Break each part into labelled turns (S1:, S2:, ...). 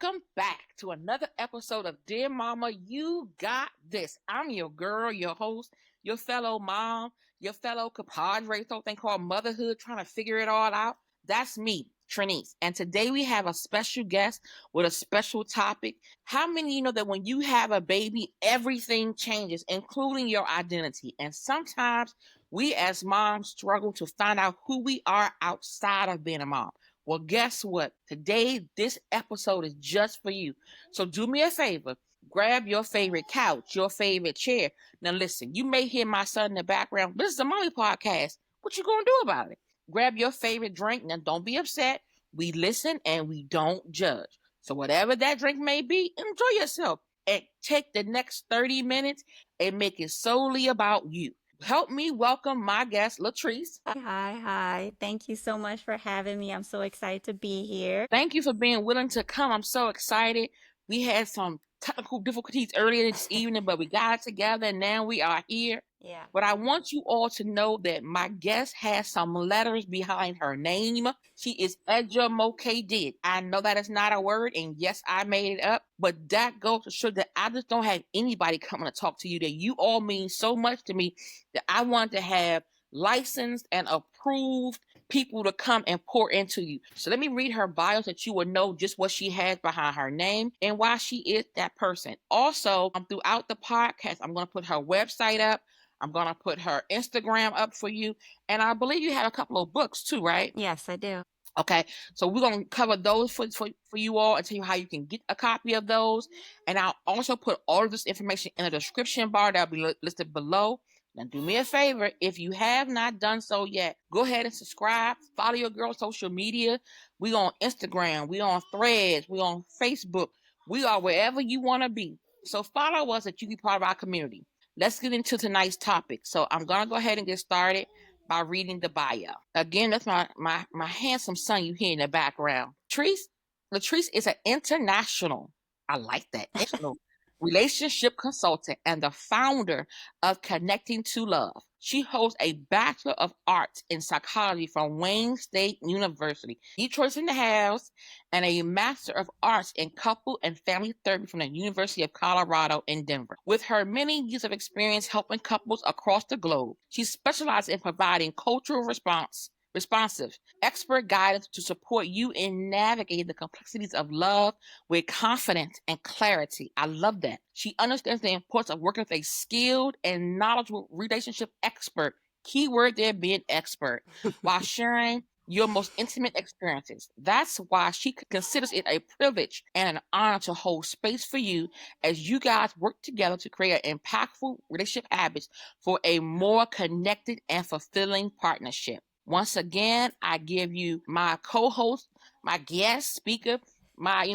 S1: Welcome back to another episode of Dear Mama, You Got This. I'm your girl, your host, your fellow mom, your fellow compadre, something called motherhood, trying to figure it all out. That's me, Trinice. And today we have a special guest with a special topic. How many of you know that when you have a baby, everything changes, including your identity? And sometimes we as moms struggle to find out who we are outside of being a mom. Well, guess what? Today, this episode is just for you. So do me a favor. Grab your favorite couch, your favorite chair. Now listen, you may hear my son in the background, but this is a mommy podcast. What you gonna do about it? Grab your favorite drink. Now don't be upset. We listen and we don't judge. So whatever that drink may be, enjoy yourself. And take the next 30 minutes and make it solely about you. Help me welcome my guest, LaTrease.
S2: Hi. Thank you so much for having me. I'm so excited to be here.
S1: Thank you for being willing to come. I'm so excited. We had some technical difficulties earlier this evening, but we got it together and now we are here.
S2: Yeah.
S1: But I want you all to know that my guest has some letters behind her name. She is Edja. I know that is not a word, and yes, I made it up, but that goes to show that I just don't have anybody coming to talk to you, that you all mean so much to me that I want to have licensed and approved people to come and pour into you. So let me read her bio so that you will know just what she has behind her name and why she is that person. Also, throughout the podcast, I'm going to put her website up. I'm going to put her Instagram up for you. And I believe you have a couple of books too, right?
S2: Yes, I do.
S1: Okay, so we're going to cover those for you all and tell you how you can get a copy of those. And I'll also put all of this information in the description bar that'll be listed below. Now, do me a favor. If you have not done so yet, go ahead and subscribe. Follow your girl social media. We on Instagram. We on Threads. We on Facebook. We are wherever you want to be. So follow us that you be part of our community. Let's get into tonight's topic. So I'm going to go ahead and get started by reading the bio. Again, that's my handsome son you hear in the background. LaTrease is an international, I like that, international relationship consultant and the founder of Connecting to Love. She holds a Bachelor of Arts in Psychology from Wayne State University, Detroit's in the house, and a Master of Arts in Couple and Family Therapy from the University of Colorado in Denver. With her many years of experience helping couples across the globe, she specializes in providing cultural responsive, expert guidance to support you in navigating the complexities of love with confidence and clarity. I love that. She understands the importance of working with a skilled and knowledgeable relationship expert. Keyword there being expert, while sharing your most intimate experiences. That's why she considers it a privilege and an honor to hold space for you as you guys work together to create impactful relationship habits for a more connected and fulfilling partnership. Once again, I give you my co-host, my guest speaker, my,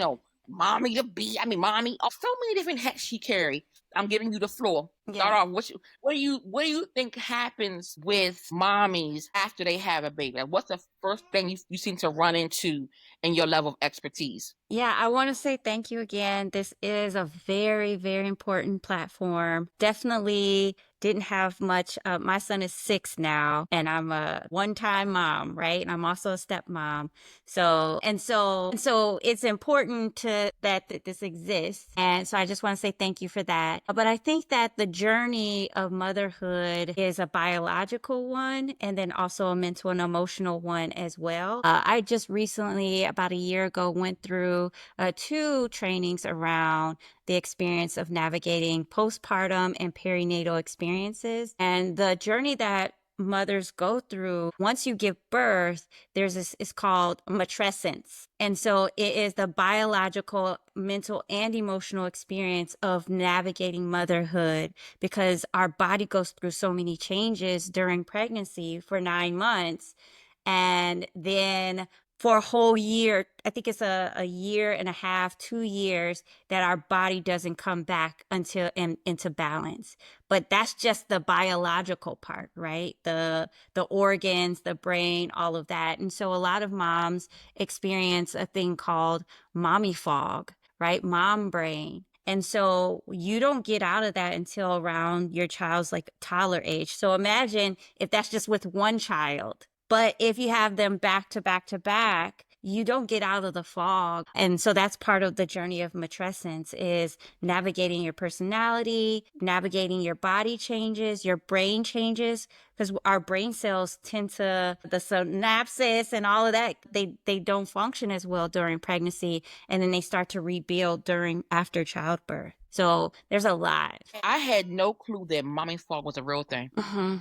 S1: mommy to be. Mommy. Oh, so many different hats she carry. I'm giving you the floor. Start off. What do you think happens with mommies after they have a baby? Like, what's the first thing you seem to run into in your level of expertise?
S2: Yeah, I want to say thank you again. This is a very, very important platform. Definitely didn't have much. My son is 6 now, and I'm a one-time mom, right? And I'm also a stepmom. So it's important that this exists. And so I just want to say thank you for that. But I think that the journey of motherhood is a biological one, and then also a mental and emotional one as well. I just recently, about a year ago, went through 2 trainings around the experience of navigating postpartum and perinatal experiences. And the journey that mothers go through once you give birth, it's called matrescence. And so it is the biological, mental, and emotional experience of navigating motherhood, because our body goes through so many changes during pregnancy for 9 months. And then for a whole year, I think it's a year and a half, 2 years, that our body doesn't come back until into balance. But that's just the biological part, right? The organs, the brain, all of that. And so a lot of moms experience a thing called mommy fog, right? Mom brain. And so you don't get out of that until around your child's like toddler age. So imagine if that's just with one child. But if you have them back to back to back, you don't get out of the fog. And so that's part of the journey of matrescence is navigating your personality, navigating your body changes, your brain changes, because our brain cells tend to the synapses and all of that, they don't function as well during pregnancy, and then they start to rebuild during after childbirth. So there's a lot.
S1: I had no clue that mommy fog was a real thing.
S2: Hmm.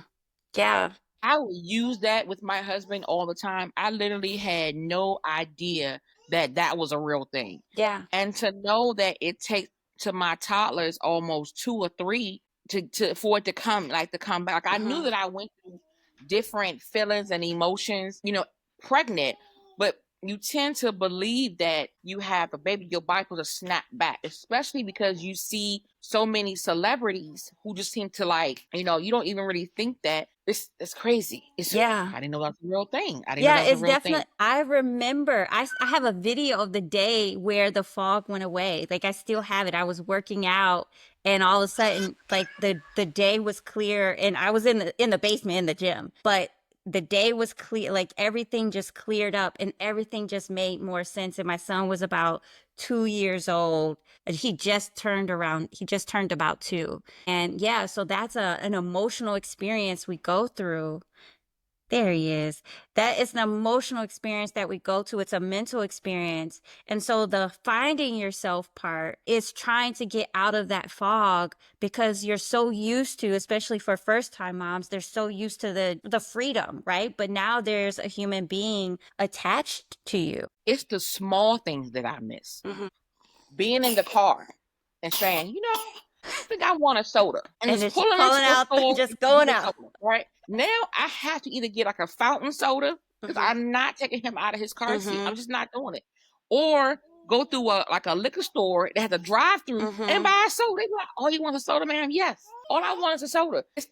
S2: Yeah.
S1: I would use that with my husband all the time. I literally had no idea that that was a real thing.
S2: Yeah.
S1: And to know that it takes to my toddlers almost 2 or 3 to for it to come back. Like, I knew
S2: Hmm.
S1: that I went through different feelings and emotions, pregnant, but you tend to believe that you have a baby, your body will just snap back, especially because you see so many celebrities who just seem to you don't even really think that it's crazy.
S2: Yeah.
S1: I didn't know that's a real thing. I didn't know
S2: Yeah,
S1: that was a
S2: it's
S1: real thing.
S2: definitely, I remember, I have a video of the day where the fog went away. Like I still have it. I was working out and all of a sudden like the day was clear and I was in the basement in the gym, but the day was clear, like everything just cleared up and everything just made more sense. And my son was about 2 years old. And he just turned about 2. And yeah, so that's an emotional experience we go through. There he is. That is an emotional experience that we go to. It's a mental experience. And so the finding yourself part is trying to get out of that fog because you're so used to, especially for first time moms, they're so used to the freedom, right? But now there's a human being attached to you.
S1: It's the small things that I miss.
S2: Mhm.
S1: Being in the car and saying, I think I want a soda. And
S2: And
S1: just
S2: it's
S1: pulling into
S2: pulling
S1: the
S2: out,
S1: store
S2: just
S1: and to
S2: going
S1: get a
S2: out.
S1: soda, right? Now I have to either get like a fountain soda because
S2: Hmm.
S1: I'm not taking him out of his car seat.
S2: Hmm.
S1: I'm just not doing it. Or go through a liquor store that has a drive through and
S2: Hmm.
S1: buy a soda. They be like, oh, you want a soda, ma'am? Yes. All I want is a soda. It's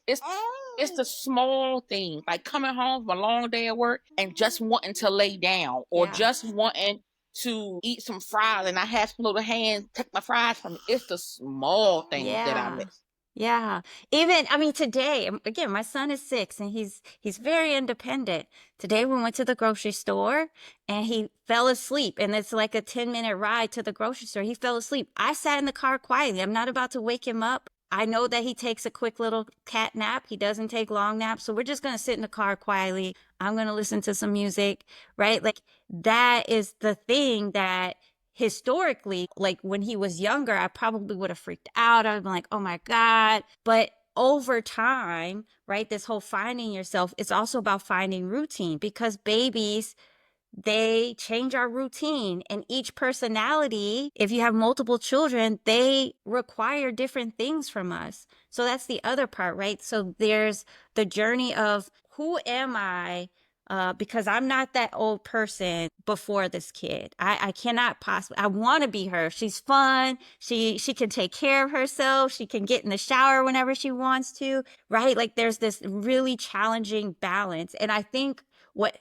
S1: the small things like coming home from a long day at work and just wanting to lay down or
S2: Yeah.
S1: just wanting to eat some fries and I have some little hands take my fries from me. It's the small things that I
S2: Yeah.
S1: miss.
S2: Yeah. Even, I mean, today, again, my son is 6 and he's very independent. Today we went to the grocery store and he fell asleep and it's like a 10-minute ride to the grocery store. He fell asleep. I sat in the car quietly. I'm not about to wake him up. I know that he takes a quick little cat nap. He doesn't take long naps. So we're just going to sit in the car quietly. I'm going to listen to some music, right? Like that is the thing that historically, like when he was younger, I probably would have freaked out. I'd been like, oh my God. But over time, right, this whole finding yourself, it's also about finding routine because babies, they change our routine and each personality, if you have multiple children, they require different things from us. So that's the other part, right? So there's the journey of who am I? Because I'm not that old person before this kid. I cannot possibly, I want to be her. She's fun. She can take care of herself. She can get in the shower whenever she wants to, right? Like there's this really challenging balance. And I think what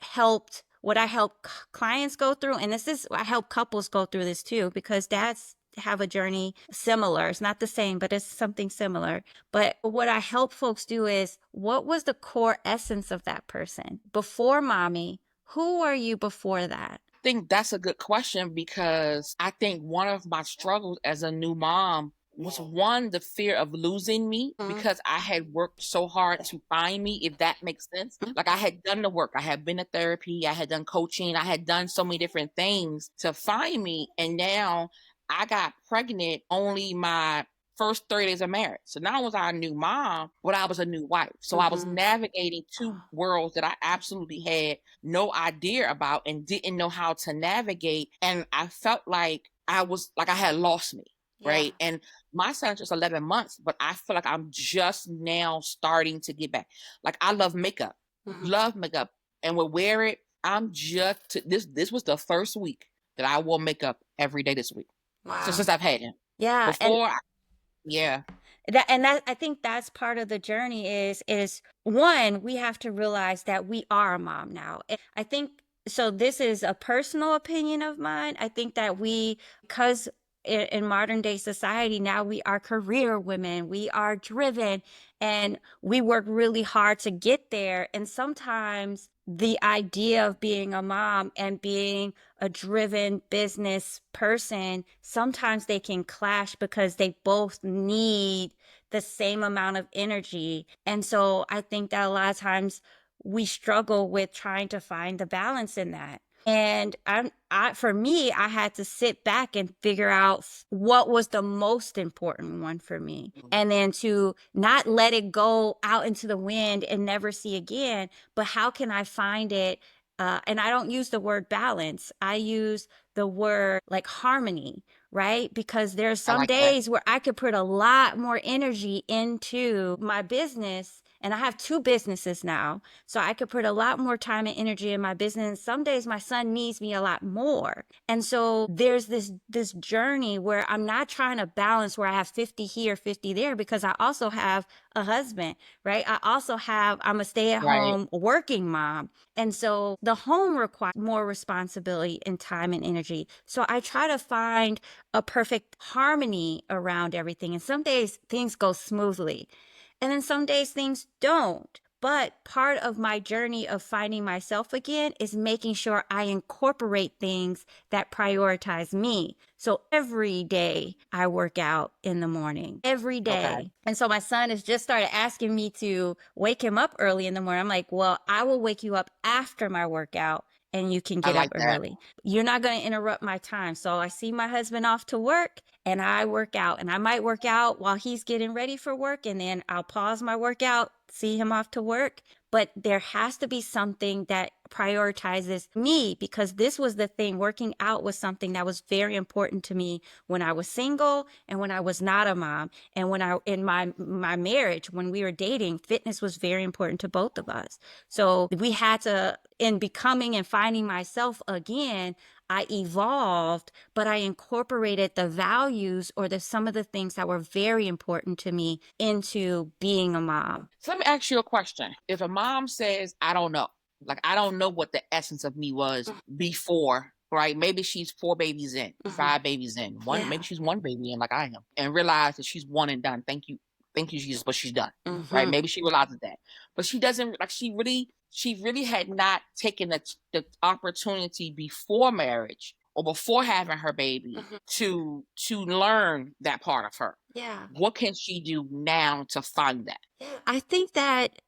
S2: I help clients go through, and I help couples go through this too, because dads have a journey similar. It's not the same, but it's something similar. But what I help folks do is what was the core essence of that person before mommy? Who are you before that?
S1: I think that's a good question because I think one of my struggles as a new mom was one, the fear of losing me
S2: Mhm.
S1: because I had worked so hard to find me, if that makes sense. Like I had done the work, I had been to therapy, I had done coaching, I had done so many different things to find me. And now I got pregnant only my first 30 days of marriage. So not only was I a new mom, but I was a new wife. So I was
S2: Mhm.
S1: navigating two worlds that I absolutely had no idea about and didn't know how to navigate. And I felt like I had lost me.
S2: Yeah.
S1: Right. And my son's just 11 months, but I feel like I'm just now starting to get back. Like I
S2: Mhm.
S1: love makeup and will wear it. This was the first week that I wore makeup every day this week. So
S2: Wow.
S1: since I've had him
S2: Yeah.
S1: before, yeah,
S2: That I think that's part of the journey is one, we have to realize that we are a mom now. And I think so this is a personal opinion of mine. I think that because in modern day society now we are career women, we are driven and we work really hard to get there. And sometimes the idea of being a mom and being a driven business person, sometimes they can clash because they both need the same amount of energy. And so I think that a lot of times we struggle with trying to find the balance in that. And for me, I had to sit back and figure out what was the most important one for me. And then to not let it go out into the wind and never see again, but how can I find it? And I don't use the word balance. I use the word like harmony, right? Because there's
S1: I
S2: some
S1: like that.
S2: days where I could put a lot more energy into my business. And I have two businesses now. So I could put a lot more time and energy in my business. Some days my son needs me a lot more. And so there's this journey where I'm not trying to balance where I have 50 here, 50 there, because I also have a husband, right? I'm a
S1: Right.
S2: stay-at-home working mom. And so the home requires more responsibility and time and energy. So I try to find a perfect harmony around everything. And some days things go smoothly. And then some days things don't. But part of my journey of finding myself again is making sure I incorporate things that prioritize me. So every day I work out in the morning, every
S1: Okay.
S2: day. And so my son has just started asking me to wake him up early in the morning. I'm like, well, I will wake you up after my workout and you can
S1: I
S2: get up
S1: like that.
S2: early. You're not going to interrupt my time. So I see my husband off to work and I work out, and I might work out while he's getting ready for work, and then I'll pause my workout, see him off to work. But there has to be something that prioritizes me, because this was the thing. Working out was something that was very important to me when I was single and when I was not a mom. And when I in my marriage, when we were dating, fitness was very important to both of us. So we had to, in becoming and finding myself again, I evolved, but I incorporated the values or some of the things that were very important to me into being a mom.
S1: So let me ask you a question. If a mom says, I don't know, like I don't know what the essence of me was before, right? Maybe she's four babies in, five babies in, one, maybe
S2: Yeah.
S1: she's one baby in like I am, and realize that she's one and done. Thank you, Jesus, but she's done. Right? Maybe she realizes that. But she doesn't like she really had not taken the opportunity before marriage or before having her baby to learn that part of her.
S2: Yeah.
S1: What can she do now to find that?
S2: I think that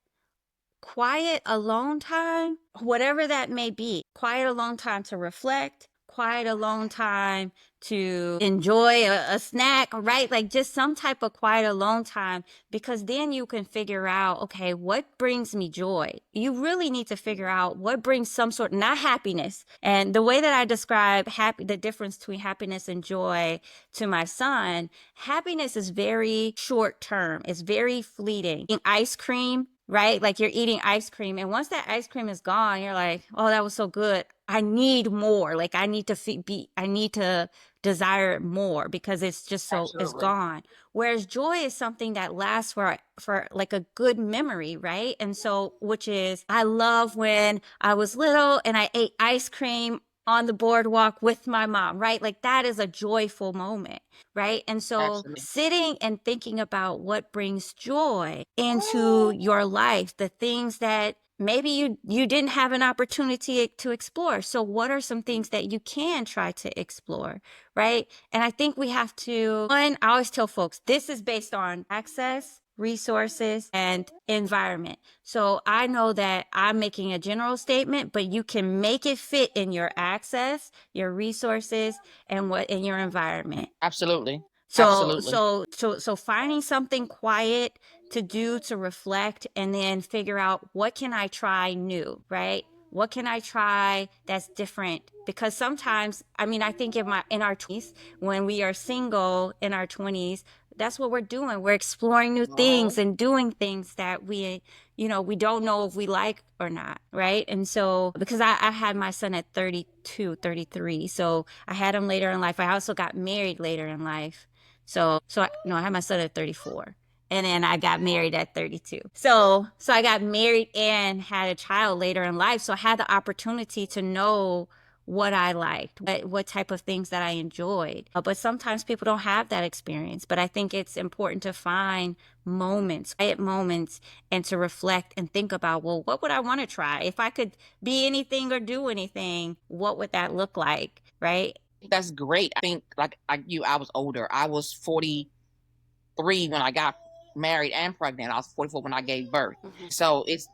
S2: quiet alone time, whatever that may be, quiet alone time to reflect, quiet alone time to enjoy a snack, right? Like just some type of quiet alone time, because then you can figure out, okay, what brings me joy? You really need to figure out what brings some sort, not happiness. And the way that I describe the difference between happiness and joy to my son, happiness is very short term. It's very fleeting. Eating ice cream, right? Like you're eating ice cream, and once that ice cream is gone, you're like, "Oh, that was so good. I need more. Like I need to I need to desire it more because it's just it's
S1: Absolutely.
S2: gone." Whereas joy is something that lasts for like a good memory, right? And so, which is, I love when I was little and I ate ice cream on the boardwalk with my mom, right? Like that is a joyful moment, right? And so
S1: Absolutely.
S2: sitting and thinking about what brings joy into your life, the things that maybe you didn't have an opportunity to explore. So what are some things that you can try to explore, right? And I think we have to, one, I always tell folks, this is based on access, resources, and environment. So I know that I'm making a general statement, but you can make it fit in your access, your resources, and what in your environment.
S1: Absolutely.
S2: So,
S1: Absolutely.
S2: so finding something quiet to do, to reflect, and then figure out what can I try new, right? What can I try that's different? Because sometimes, I mean, I think in our 20s, when we are single in our 20s, that's what we're doing. We're exploring new things and doing things that we don't know if we like or not, right? And so, because I had my son at 32, 33, so I had him later in life. I also got married later in life. No, I had my son at 34. And then I got married at 32. So I got married and had a child later in life. So I had the opportunity to know what I liked, what type of things that I enjoyed. But sometimes people don't have that experience. But I think it's important to find moments, quiet moments, and to reflect and think about, well, what would I want to try? If I could be anything or do anything, what would that look like? Right?
S1: That's great. I think like you, I was older. I was 43 when I got married and pregnant. I was 44 when I gave birth. So it's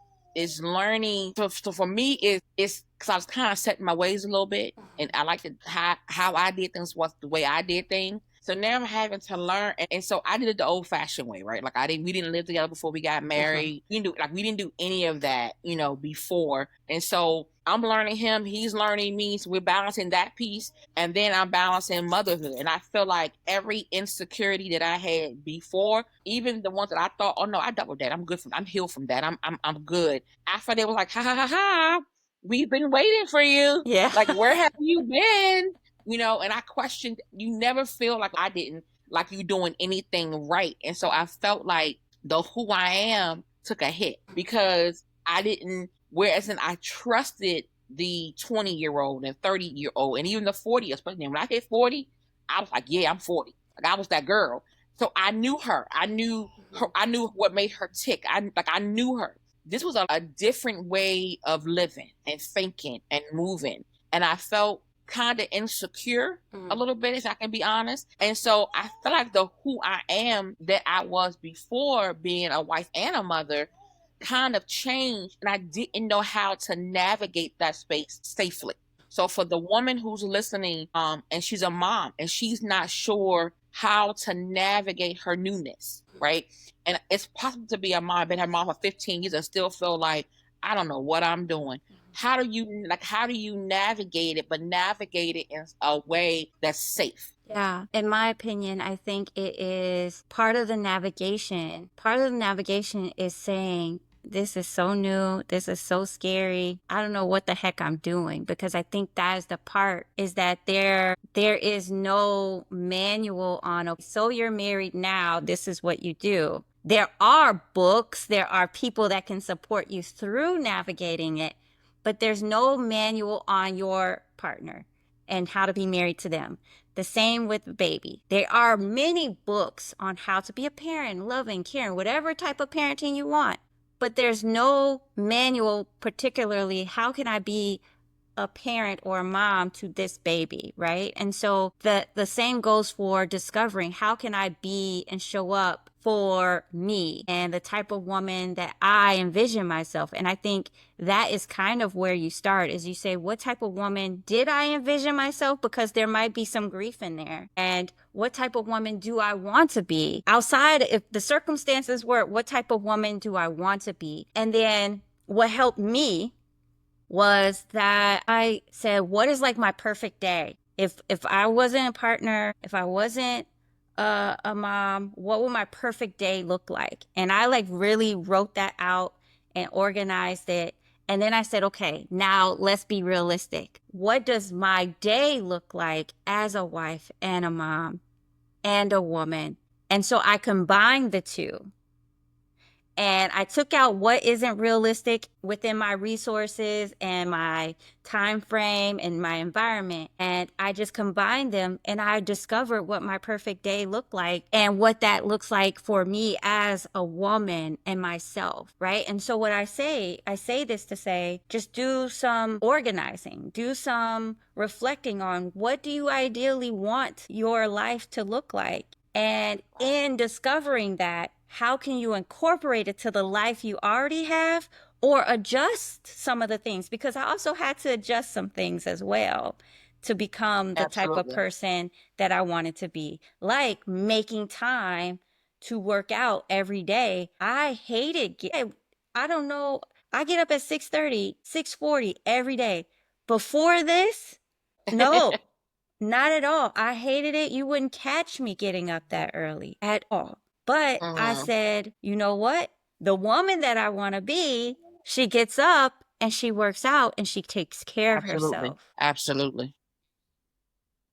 S1: learning. So for me, it's because I was kind of setting my ways a little bit, and I like to how I did things was the way I did things. So now I'm having to learn, and so I did it the old fashioned way, right? Like we didn't live together before we got married. We didn't do any of that, before. And so I'm learning him, he's learning me. So we're balancing that piece, and then I'm balancing motherhood. And I feel like every insecurity that I had before, even the ones that I thought, oh no, I doubled that. I'm healed from that. I'm good. After they was like, ha ha ha ha, we've been waiting for you.
S2: Yeah.
S1: Like, where have you been? And I questioned, you never feel like I didn't, like you doing anything right. And so I felt like the who I am took a hit because I didn't, whereas in I trusted the 20-year-old and 30-year-old and even the 40, especially when I hit 40, I was like, yeah, I'm 40. Like I was that girl. So I knew her. I knew her. I knew what made her tick. I knew her. This was a different way of living and thinking and moving. And I felt kind of insecure a little bit, if I can be honest. And so I feel like the who I am that I was before being a wife and a mother kind of changed, and I didn't know how to navigate that space safely. So for the woman who's listening, and she's a mom and she's not sure how to navigate her newness, right? And it's possible to be a mom, been a mom for 15 years and still feel like I don't know what I'm doing. How do you navigate it, but navigate it in a way that's safe?
S2: Yeah. In my opinion, I think it is part of the navigation. Part of the navigation is saying, this is so new. This is so scary. I don't know what the heck I'm doing, because I think that is the part, is that there is no manual on, okay, so you're married now, this is what you do. There are books, there are people that can support you through navigating it, but there's no manual on your partner and how to be married to them. The same with the baby. There are many books on how to be a parent, loving, caring, whatever type of parenting you want. But there's no manual, particularly how can I be a parent or a mom to this baby, right? And so the same goes for discovering how can I be and show up for me and the type of woman that I envision myself. And I think that is kind of where you start, is you say, what type of woman did I envision myself? Because there might be some grief in there. And what type of woman do I want to be? Outside, if the circumstances were, what type of woman do I want to be? And then what helped me was that I said, what is like my perfect day? If I wasn't a partner, if I wasn't a mom, what would my perfect day look like? And I like really wrote that out and organized it. And then I said, okay, now let's be realistic. What does my day look like as a wife and a mom and a woman? And so I combined the two. And I took out what isn't realistic within my resources and my time frame and my environment. And I just combined them, and I discovered what my perfect day looked like and what that looks like for me as a woman and myself, right? And so what I say this to say, just do some organizing, do some reflecting on, what do you ideally want your life to look like? And in discovering that, how can you incorporate it to the life you already have, or adjust some of the things? Because I also had to adjust some things as well to become the type of
S1: Absolutely.
S2: person that I wanted to be, like making time to work out every day. I hated I don't know. I get up at 6:30, 6:40 every day. Before this, no. Not at all. I hated it. You wouldn't catch me getting up that early at all. But I
S1: Mhm.
S2: said, you know what? The woman that I want to be, she gets up and she works out and she takes care of
S1: Absolutely.
S2: herself.
S1: Absolutely.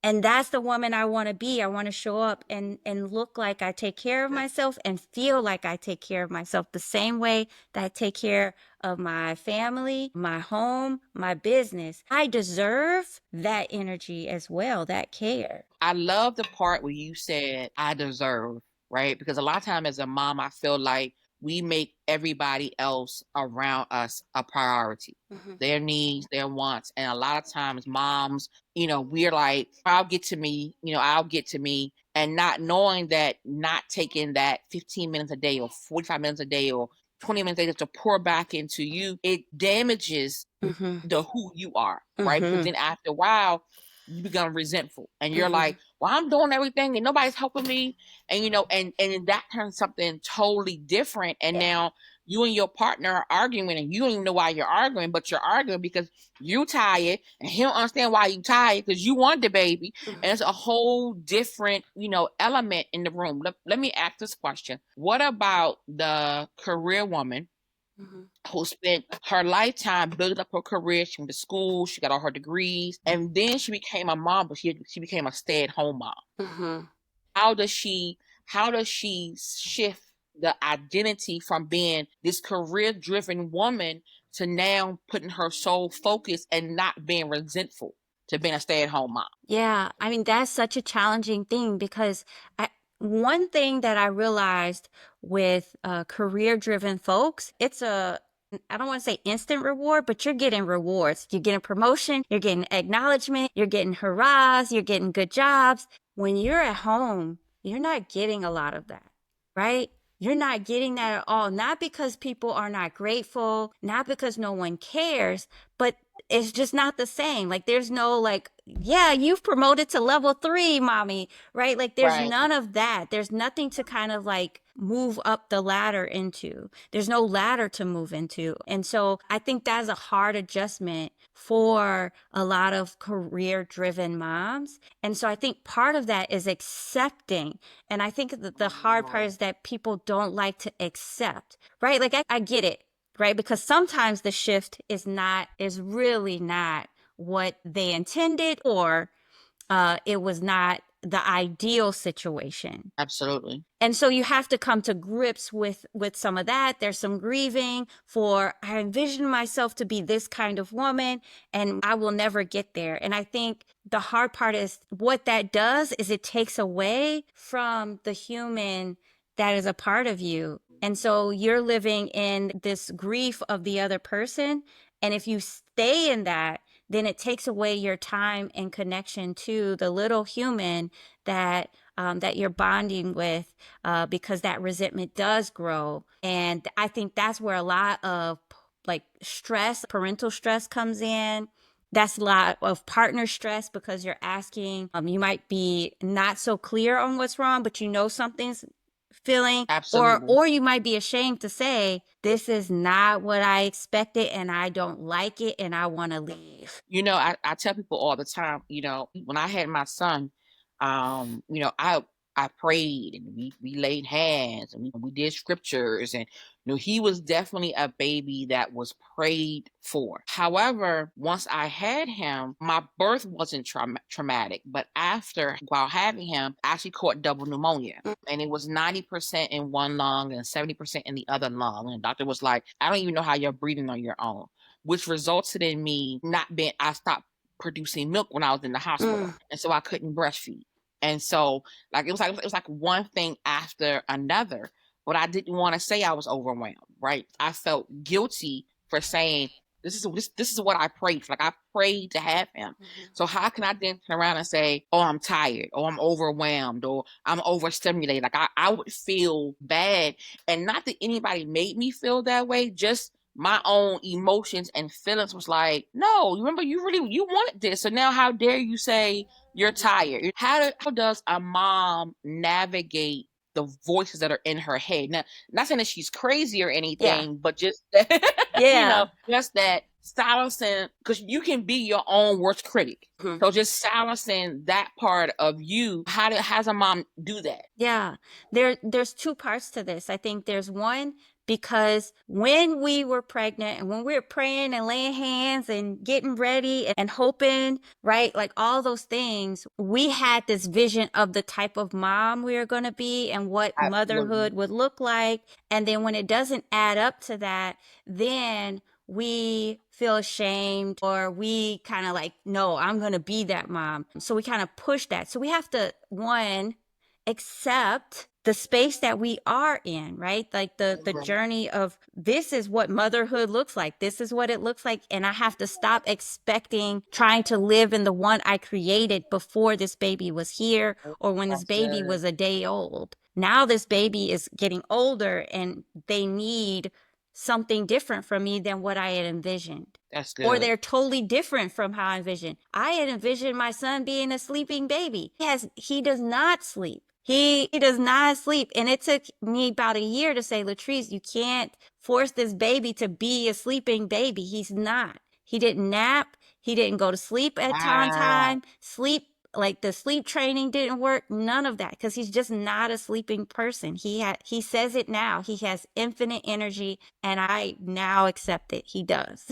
S2: And that's the woman I want to be. I want to show up and look like I take care of myself and feel like I take care of myself the same way that I take care of my family, my home, my business. I deserve that energy as well, that care.
S1: I love the part where you said, I deserve, right? Because a lot of time as a mom, I feel like we make everybody else around us a priority,
S2: Mhm.
S1: their needs, their wants. And a lot of times, moms, we're like, I'll get to me, I'll get to me. And not knowing that, not taking that 15 minutes a day or 45 minutes a day or 20 minutes a day to pour back into you, it damages
S2: Mhm.
S1: the who you are, right? Because
S2: Mhm.
S1: then after a while, you become resentful and you're like,
S2: Mhm.
S1: well, I'm doing everything and nobody's helping me. And and that turns something totally different. And
S2: Yeah.
S1: now you and your partner are arguing and you don't even know why you're arguing, but you're arguing because you tired and he don't understand why you tired because you want the baby. And
S2: Mhm.
S1: it's a whole different, element in the room. Let me ask this question. What about the career woman
S2: Mhm.
S1: who spent her lifetime building up her career? She went to school, she got all her degrees, and then she became a mom, but she became a stay-at-home mom.
S2: Mhm.
S1: How does she shift the identity from being this career-driven woman to now putting her sole focus and not being resentful to being a stay-at-home mom?
S2: Yeah, I mean, that's such a challenging thing because one thing that I realized with career-driven folks, I don't want to say instant reward, but you're getting rewards. You're getting promotion, you're getting acknowledgement, you're getting hurrahs, you're getting good jobs. When you're at home, you're not getting a lot of that, right? You're not getting that at all. Not because people are not grateful, not because no one cares, but it's just not the same. Like there's no like, yeah, you've promoted to level 3, mommy, right? Like there's
S1: Right.
S2: none of that. There's nothing to kind of like move up the ladder into. There's no ladder to move into. And so I think that's a hard adjustment for a lot of career driven moms. And so I think part of that is accepting. And I think that the hard part is that people don't like to accept, right? Like I get it, right? Because sometimes the shift is really not what they intended, or it was not the ideal situation.
S1: Absolutely.
S2: And so you have to come to grips with some of that. There's some grieving for, I envision myself to be this kind of woman and I will never get there. And I think the hard part is what that does is it takes away from the human that is a part of you. And so you're living in this grief of the other person. And if you stay in that, then it takes away your time and connection to the little human that you're bonding with, because that resentment does grow. And I think that's where a lot of like stress, parental stress comes in. That's a lot of partner stress because you're asking, you might be not so clear on what's wrong, but you know something's feeling,
S1: Absolutely.
S2: or you might be ashamed to say, this is not what I expected and I don't like it and I want to leave.
S1: I tell people all the time, when I had my son, I prayed and we laid hands and we did scriptures and he was definitely a baby that was prayed for. However, once I had him, my birth wasn't traumatic, but after while having him, I actually caught double pneumonia. And it was 90% in one lung and 70% in the other lung. And the doctor was like, I don't even know how you're breathing on your own, which resulted in me not being, I stopped producing milk when I was in the hospital.
S2: Mm.
S1: And so I couldn't breastfeed. And so it was like one thing after another, but I didn't want to say I was overwhelmed, right? I felt guilty for saying this is what I prayed for. Like I prayed to have him.
S2: Mhm.
S1: So how can I then turn around and say, oh, I'm tired, or I'm overwhelmed, or I'm overstimulated? Like I would feel bad. And not that anybody made me feel that way, just my own emotions and feelings was like, no, remember you wanted this. So now how dare you say you're tired? How does a mom navigate the voices that are in her head? Now, not saying that she's crazy or
S2: Yeah.
S1: anything, but just that,
S2: Yeah.
S1: just that silencing, because you can be your own worst critic.
S2: Mhm.
S1: So just silencing that part of you. How does a mom do that?
S2: Yeah. There's two parts to this. I think there's one because when we were pregnant and when we were praying and laying hands and getting ready and hoping, right? Like all those things, we had this vision of the type of mom we were going to be and what
S1: Absolutely.
S2: motherhood would look like. And then when it doesn't add up to that, then we feel ashamed or we kind of like, no, I'm going to be that mom. So we kind of push that. So we have to, one, accept the space that we are in, right? Like the journey of this is what motherhood looks like. This is what it looks like. And I have to stop expecting trying to live in the one I created before this baby was here or when this
S1: That's
S2: baby
S1: good.
S2: was a day old. Now this baby is getting older and they need something different from me than what I had envisioned.
S1: That's
S2: Or
S1: good.
S2: they're totally different from how I envisioned. I had envisioned my son being a sleeping baby. He does not sleep. He does not sleep. And it took me about a year to say, LaTrease, you can't force this baby to be a sleeping baby. He's not. He didn't nap. He didn't go to sleep at
S1: Wow.
S2: time. Sleep, like the sleep training didn't work. None of that, because he's just not a sleeping person. He says it now. He has infinite energy, and I now accept it. He does.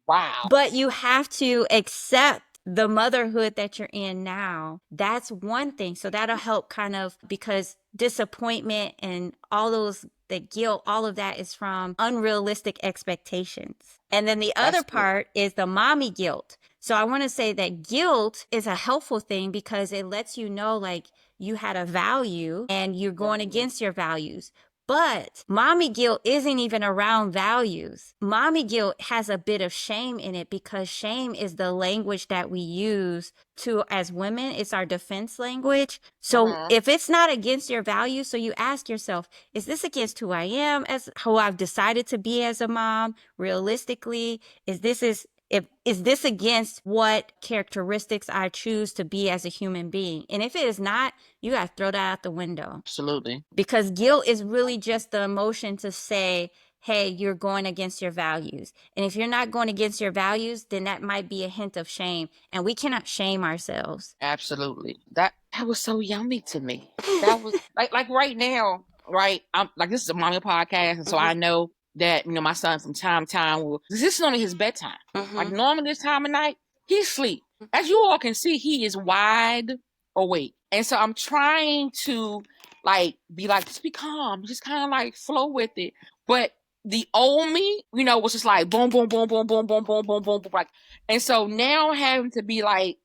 S1: Wow.
S2: But you have to accept the motherhood that you're in now. That's one thing. So that'll help kind of, because disappointment and all those, the guilt, all of that is from unrealistic expectations. And then the other
S1: That's good.
S2: part is the mommy guilt. So I want to say that guilt is a helpful thing because it lets you know like you had a value and you're going against your values. But mommy guilt isn't even around values. Mommy guilt has a bit of shame in it because shame is the language that we use to, as women, it's our defense language. So
S1: Uh-huh.
S2: if it's not against your values, so you ask yourself, is this against who I am, as who I've decided to be as a mom? Realistically, is this against what characteristics I choose to be as a human being? And if it is not, you got to throw that out the window,
S1: Absolutely.
S2: because guilt is really just the emotion to say, hey, you're going against your values. And if you're not going against your values, then that might be a hint of shame. And we cannot shame ourselves.
S1: Absolutely. That was so yummy to me. That was like right now, right? I'm like this is a mommy podcast, and so
S2: Mm-hmm.
S1: I know that my son from time to time will. This is only his bedtime. Like
S2: Mm-hmm.
S1: normally this time of night, he's asleep. As you all can see, he is wide awake, and so I'm trying to like be like just be calm, just kind of like flow with it. But the old me, was just like boom, boom, boom, boom, boom, boom, boom, boom, boom, boom, like, and so now having to be like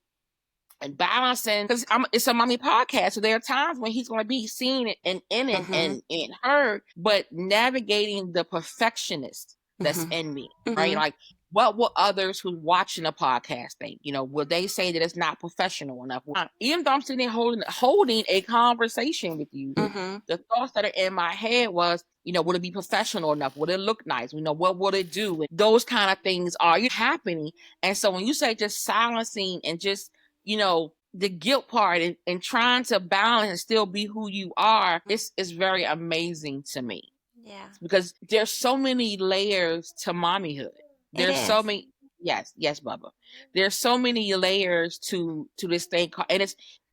S1: and balancing because it's a mommy podcast, so there are times when he's going to be seen and in it
S2: Mm-hmm.
S1: and heard, but navigating the perfectionist that's
S2: Mm-hmm.
S1: in me, right?
S2: Mm-hmm.
S1: Like, what will others who's watching a podcast think? Will they say that it's not professional enough? Even though I'm sitting there holding a conversation with you,
S2: Mm-hmm.
S1: the thoughts that are in my head was, would it be professional enough? Would it look nice? What would it do? And those kind of things are happening. And so when you say just silencing and just the guilt part and trying to balance and still be who you are, it's very amazing to me
S2: Yeah,
S1: because there's so many layers to mommyhood.
S2: it
S1: There's so
S2: is.
S1: many. Yes, Bubba. There's so many layers to this thing, and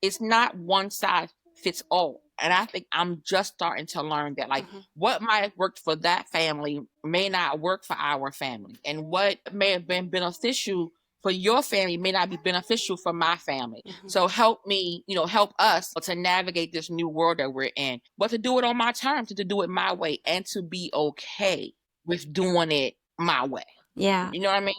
S1: it's not one size fits all. And I think I'm just starting to learn that, like,
S2: Mm-hmm.
S1: what might have worked for that family may not work for our family, and what may have been beneficial for your family may not be beneficial for my family.
S2: Mm-hmm.
S1: So help me, help us to navigate this new world that we're in, but to do it on my terms, to do it my way, and to be okay with doing it my way.
S2: Yeah.
S1: You know what I mean?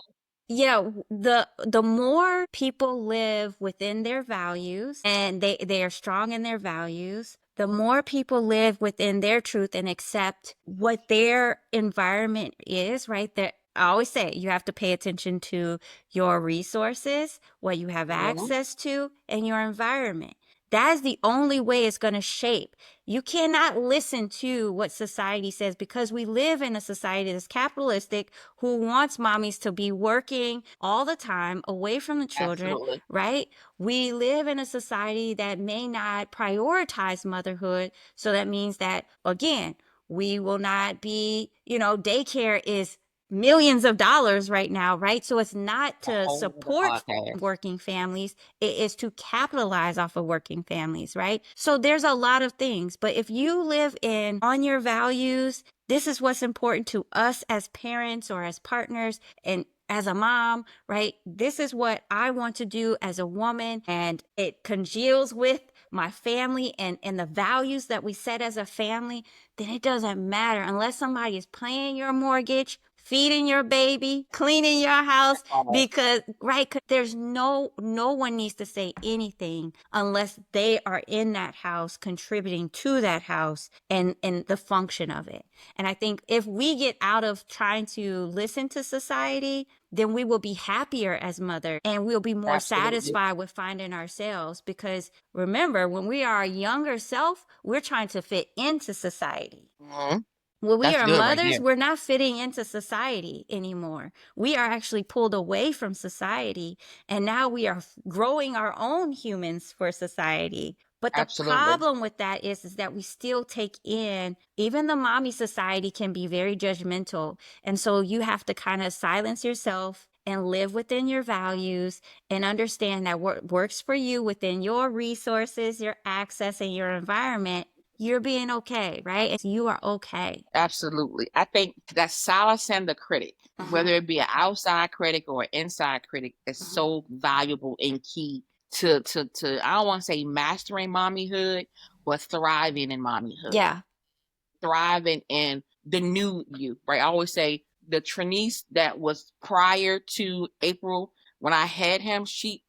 S2: Yeah, the more people live within their values and they are strong in their values, the more people live within their truth and accept what their environment is, right? That I always say you have to pay attention to your resources, what you have
S1: Mhm.
S2: access to, and your environment. That is the only way it's going to shape. You cannot listen to what society says because we live in a society that's capitalistic, who wants mommies to be working all the time away from the children,
S1: Absolutely.
S2: right? We live in a society that may not prioritize motherhood. So that means that, again, we will not be, daycare is millions of dollars right now, right? So it's not
S1: A
S2: to
S1: whole other
S2: support
S1: podcast.
S2: working families, it is to capitalize off of working families, right? So there's a lot of things, but if you live in on your values, this is what's important to us as parents or as partners and as a mom, right? This is what I want to do as a woman, and it congeals with my family and the values that we set as a family, then it doesn't matter unless somebody is paying your mortgage, feeding your baby, cleaning your house, because right, 'cause there's no one needs to say anything unless they are in that house contributing to that house and the function of it. And I think if we get out of trying to listen to society, then we will be happier as mother and we'll be more
S1: Absolutely.
S2: satisfied with finding ourselves. Because remember, when we are a younger self, we're trying to fit into society.
S1: Hmm.
S2: When we
S1: That's
S2: are
S1: good right
S2: mothers,
S1: there.
S2: we're not fitting into society anymore. We are actually pulled away from society, and now we are growing our own humans for society. But the
S1: Absolutely.
S2: problem with that is that we still take in, even the mommy society can be very judgmental. And so you have to kind of silence yourself and live within your values and understand that what works for you within your resources, your access, and your environment, you're being okay, right? You are okay.
S1: Absolutely. I think that silencing the critic,
S2: Uh-huh.
S1: whether it be an outside critic or an inside critic, is
S2: Uh-huh.
S1: so valuable and key to I don't want to say mastering mommyhood, but thriving in mommyhood,
S2: Yeah.
S1: thriving in the new you, right? I always say the Trinice that was prior to April when I had him, she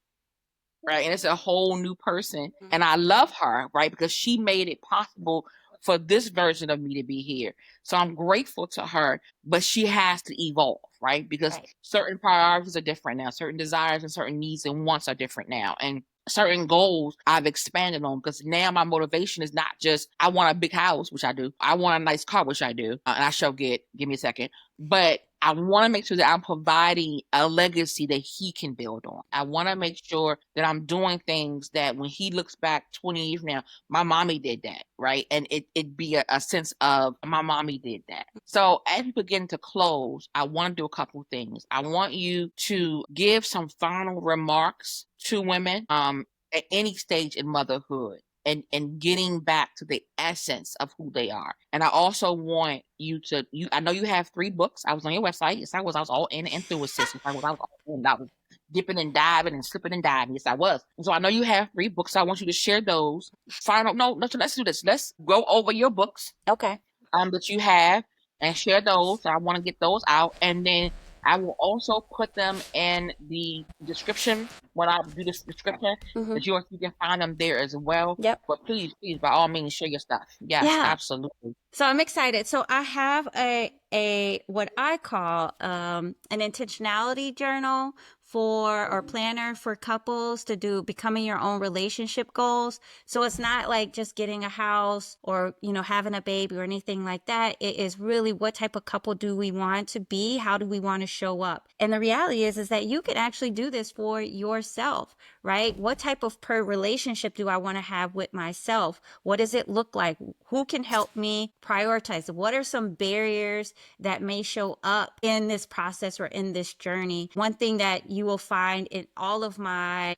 S1: right? And it's a whole new person. And
S2: Mhm.
S1: I love her, right? Because she made it possible for this version of me to be here. So I'm grateful to her, but she has to evolve, right? Because
S2: Right.
S1: certain priorities are different now, certain desires and certain needs and wants are different now. And certain goals I've expanded on because now my motivation is not just I want a big house, which I do. I want a nice car, which I do. And I shall get, give me a second. But I want to make sure that I'm providing a legacy that he can build on. I want to make sure that I'm doing things that when he looks back 20 years from now, my mommy did that, right? And it be a sense of my mommy did that. So as we begin to close, I want to do a couple things. I want you to give some final remarks to women at any stage in motherhood and getting back to the essence of who they are. And I also want you to I know you have 3 books. I was on your website. Yes, I was all in and through with sis. I was all in. I was dipping and diving and slipping and diving. Yes, I was. And so I know you have 3 books. So I want you to share those. Final no, let's do this. Let's go over your books
S2: Okay.
S1: that you have and share those. I want to get those out. And then I will also put them in the description when I do this description
S2: Mm-hmm.
S1: that you can find them there as well.
S2: Yep.
S1: But please, by all means, share your stuff. Yes,
S2: Yeah.
S1: absolutely.
S2: So I'm excited. So I have a what I call an intentionality journal for or planner for couples to do becoming your own relationship goals. So it's not like just getting a house or having a baby or anything like that. It is really what type of couple do we want to be? How do we want to show up? And the reality is that you can actually do this for yourself, right? What type of per relationship do I want to have with myself? What does it look like? Who can help me prioritize? What are some barriers that may show up in this process or in this journey? One thing that you will find in all of my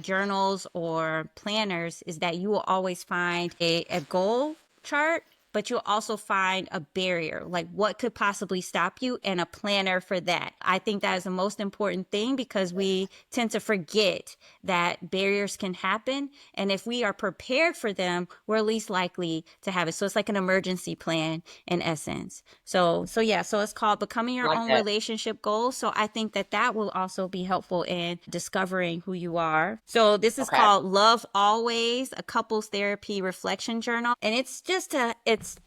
S2: journals or planners is that you will always find a goal chart, but you'll also find a barrier, like what could possibly stop you, and a planner for that. I think that is the most important thing because we tend to forget that barriers can happen. And if we are prepared for them, we're least likely to have it. So it's like an emergency plan in essence. So yeah, so it's called Becoming Your
S1: Like
S2: Own
S1: that.
S2: Relationship Goals. So I think that that will also be helpful in discovering who you are. So this is
S1: Okay.
S2: called Love Always, a couples therapy reflection journal. And it's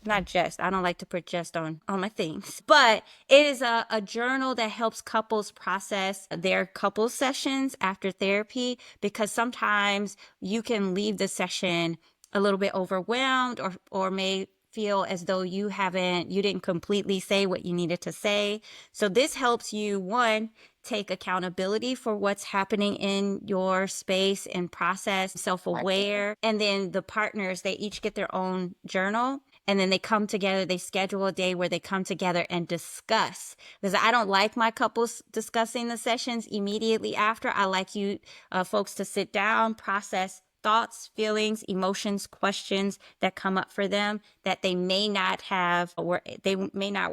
S2: not just, I don't like to put just on my things, but it is a journal that helps couples process their couple sessions after therapy, because sometimes you can leave the session a little bit overwhelmed or may feel as though you didn't completely say what you needed to say. So this helps you, one, take accountability for what's happening in your space and process,
S1: Right.
S2: self-aware. And then the partners, they each get their own journal. and then they come together, they schedule a day where they come together and discuss. Because I don't like my couples discussing the sessions immediately after. I like you folks to sit down, process thoughts, feelings, emotions, questions that come up for them that they may not have, or they may not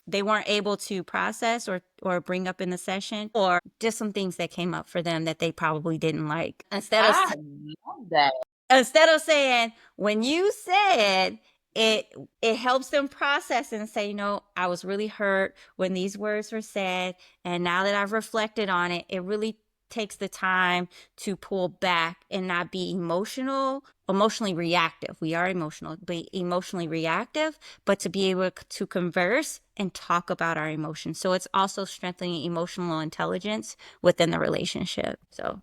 S2: they weren't able to process or bring up in the session, or just some things that came up for them that they probably didn't like.
S1: I love that.
S2: Instead of saying, when you said it, it helps them process and say, I was really hurt when these words were said, and now that I've reflected on it, it really takes the time to pull back and not be emotionally reactive. We are emotional, be emotionally reactive, but to be able to converse and talk about our emotions. So it's also strengthening emotional intelligence within the relationship. So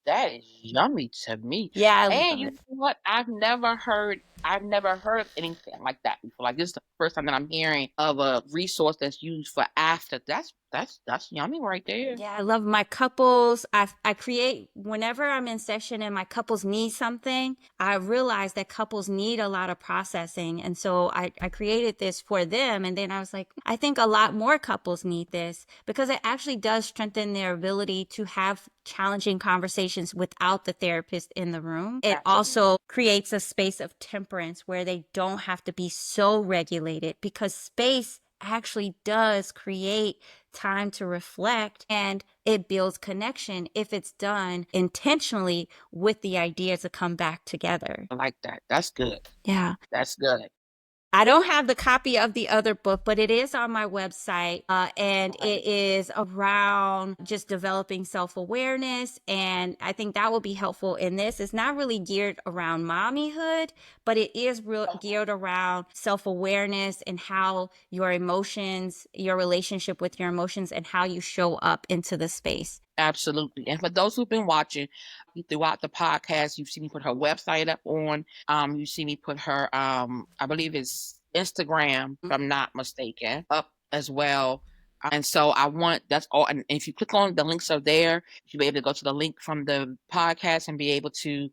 S1: That is yummy to me.
S2: yeah, I
S1: And
S2: love
S1: you
S2: it.
S1: know what? I've never heard of anything like that before. Like this is the first time that I'm hearing of a resource that's used for after. That's yummy right there.
S2: Yeah, I love my couples. I create whenever I'm in session and my couples need something, I realize that couples need a lot of processing. And so I created this for them. And then I was like, I think a lot more couples need this because it actually does strengthen their ability to have challenging conversations without the therapist in the room. It
S1: Absolutely.
S2: also creates a space of temperance where they don't have to be so regulated because space actually does create time to reflect, and it builds connection if it's done intentionally with the idea to come back together.
S1: I like that. That's good.
S2: Yeah.
S1: That's good.
S2: I don't have the copy of the other book, but it is on my website. And
S1: Okay.
S2: it is around just developing self awareness. And I think that will be helpful in this. It's not really geared around mommyhood, but it is geared around self awareness and how your emotions, your relationship with your emotions, and how you show up into the space.
S1: Absolutely. And for those who've been watching throughout the podcast, you've seen me put her website up on. You see me put her I believe it's Instagram, if I'm not mistaken, up as well. And so I want that's all. And if you click on the links are there, you'll be able to go to the link from the podcast and be able to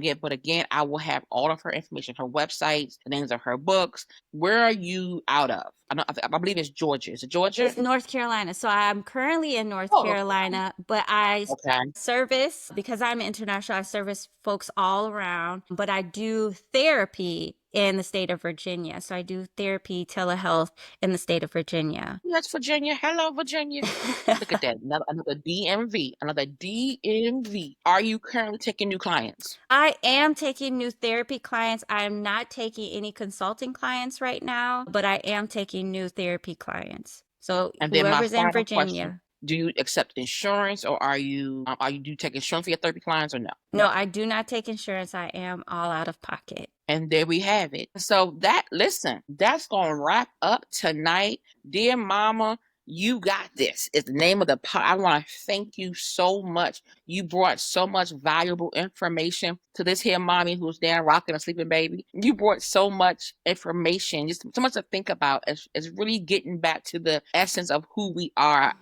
S1: get. But again, I will have all of her information, her websites, the names of her books. Where are you out of? I believe it's Georgia. Is it Georgia?
S2: It's North Carolina. So I'm currently in North
S1: Oh,
S2: Carolina, but I
S1: okay.
S2: service, because I'm international, I service folks all around, but I do therapy in the state of Virginia. So I do therapy, telehealth in the state of Virginia.
S1: Yes, Virginia. Hello, Virginia. Look at that. Another DMV. Another DMV. Are you currently taking new clients?
S2: I am taking new therapy clients. I am not taking any consulting clients right now, but I am taking new therapy clients. So
S1: And then my
S2: whoever's in
S1: final question:
S2: Virginia.
S1: do you accept insurance, or are you do you take insurance for your therapy clients or no?
S2: No, I do not take insurance. I am all out of pocket.
S1: And there we have it. So listen, that's going to wrap up tonight. Dear Mama, you got this. It's the name of the pod. I want to thank you so much. You brought so much valuable information to this here mommy who's down rocking a sleeping baby. You brought so much information, just so much to think about. It's really getting back to the essence of who we are,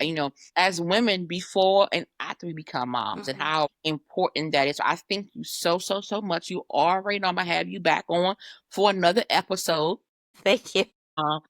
S1: as women before and after we become moms, and how important that is. So I thank you so, so, so much. You already know I'm going to have you back on for another episode.
S2: Thank you.
S1: Um,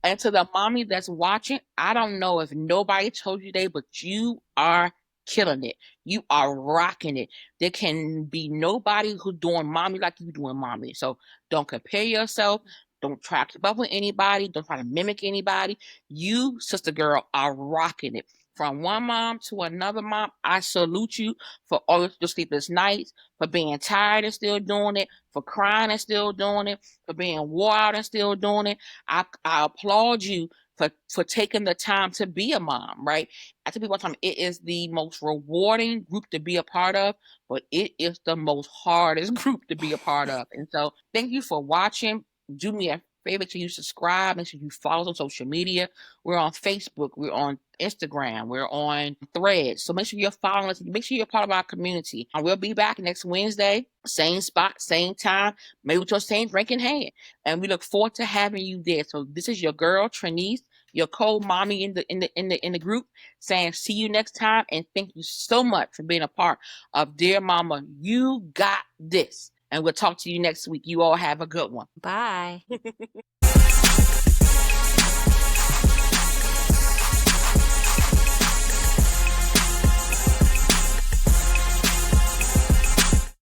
S1: and to the mommy that's watching, I don't know if nobody told you today, but you are killing it. You are rocking it. There can be nobody who's doing mommy like you doing mommy. So don't compare yourself. Don't try to keep up with anybody. Don't try to mimic anybody. You, sister girl, are rocking it. From one mom to another mom, I salute you for all your sleepless nights, for being tired and still doing it, for crying and still doing it, for being wore out and still doing it. I applaud you for taking the time to be a mom, right? I tell people all the time, it is the most rewarding group to be a part of, but it is the most hardest group to be a part of. And so thank you for watching. Do me a favor to you subscribe. Make sure you follow us on social media. We're on Facebook. We're on Instagram. We're on Threads. So make sure you're following us. Make sure you're part of our community. And we'll be back next Wednesday. Same spot, same time, maybe with your same drink in hand. And we look forward to having you there. So this is your girl, Trinice, your co-mommy in the group, saying see you next time. And thank you so much for being a part of Dear Mama. You got this. and we'll talk to you next week. You all have a good one.
S2: Bye.